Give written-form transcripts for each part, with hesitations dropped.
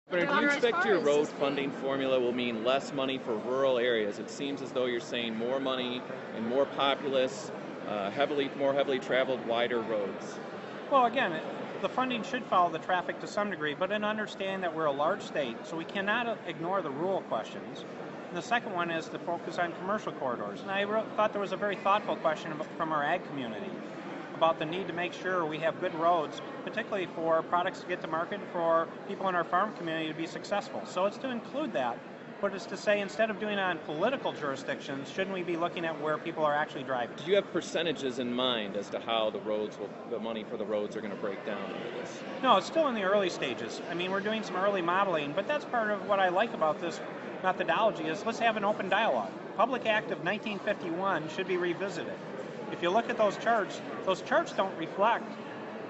But do you expect your road funding formula will mean less money for rural areas? It seems as though you're saying more money and more populous, more heavily traveled, wider roads. Well, again, the funding should follow the traffic to some degree, but understand that we're a large state, so we cannot ignore the rural questions. And the second one is to focus on commercial corridors. And I thought there was a very thoughtful question from our ag community about the need to make sure we have good roads, particularly for products to get to market, for people in our farm community to be successful. So it's to include that, but it's to say instead of doing it on political jurisdictions, shouldn't we be looking at where people are actually driving? Do you have percentages in mind as to how the money for the roads are going to break down into this? No, it's still in the early stages. I mean, we're doing some early modeling, but that's part of what I like about this methodology is let's have an open dialogue. Public Act of 1951 should be revisited. If you look at those charts don't reflect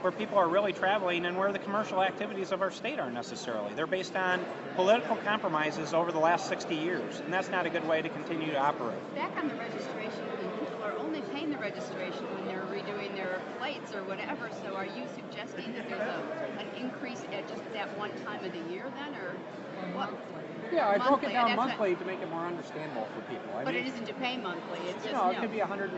where people are really traveling and where the commercial activities of our state are necessarily. They're based on political compromises over the last 60 years, and that's not a good way to continue to operate. Back on the registration, people are only paying the registration when they're redoing their plates or whatever, so are you suggesting that there's an increase at just that one time of the year then, or what? Yeah, I broke it down monthly to make it more understandable for people. But it isn't to pay monthly, it's just... No, it could be $120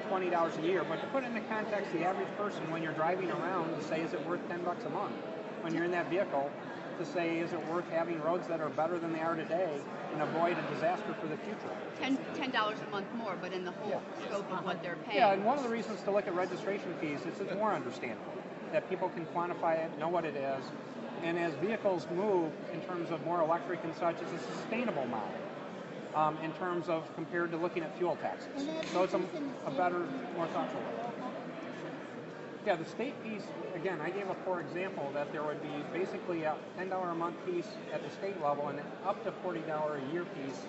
a year, but to put it in the context, the average person, when you're driving around, to say, is it worth $10 a month? When you're in that vehicle, to say, is it worth having roads that are better than they are today and avoid a disaster for the future? $10 a month more, but in the whole scope of what they're paying. Yeah, and one of the reasons to look at registration fees is it's more understandable, that people can quantify it, know what it is, and as vehicles move in terms of more electric and such, it's a sustainable model in terms of compared to looking at fuel taxes. So it's a better, more thoughtful way. Yeah, the state piece, again, I gave a poor example that there would be basically a $10 a month piece at the state level and up to $40 a year piece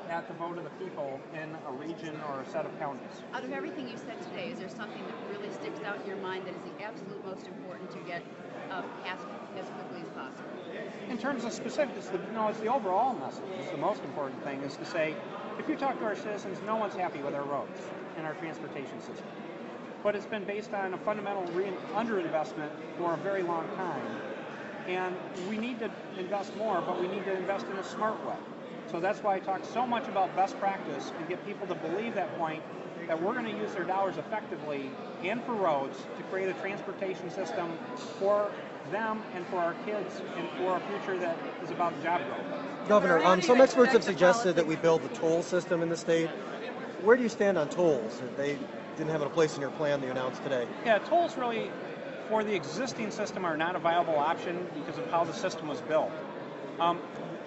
at the vote of the people in a region or a set of counties. Out of everything you said today, is there something that really sticks out in your mind that is the absolute most important to get passed as quickly as possible? In terms of specifics, it's the overall message. It's the most important thing is to say, if you talk to our citizens, no one's happy with our roads and our transportation system. But it's been based on a fundamental underinvestment for a very long time. And we need to invest more, but we need to invest in a smart way. So that's why I talk so much about best practice and get people to believe that point, that we're going to use their dollars effectively and for roads to create a transportation system for them and for our kids and for a future that is about job growth. Governor, some experts have suggested that we build a toll system in the state. Where do you stand on tolls? They didn't have a place in your plan that you announced today. Yeah, tolls really, for the existing system, are not a viable option because of how the system was built.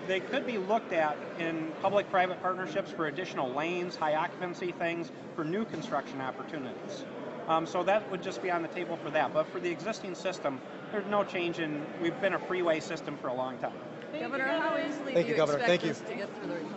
They could be looked at in public-private partnerships for additional lanes, high occupancy things, for new construction opportunities. So that would just be on the table for that. But for the existing system, there's no change in, we've been a freeway system for a long time. Governor, how easily do you expect this to get through the Republican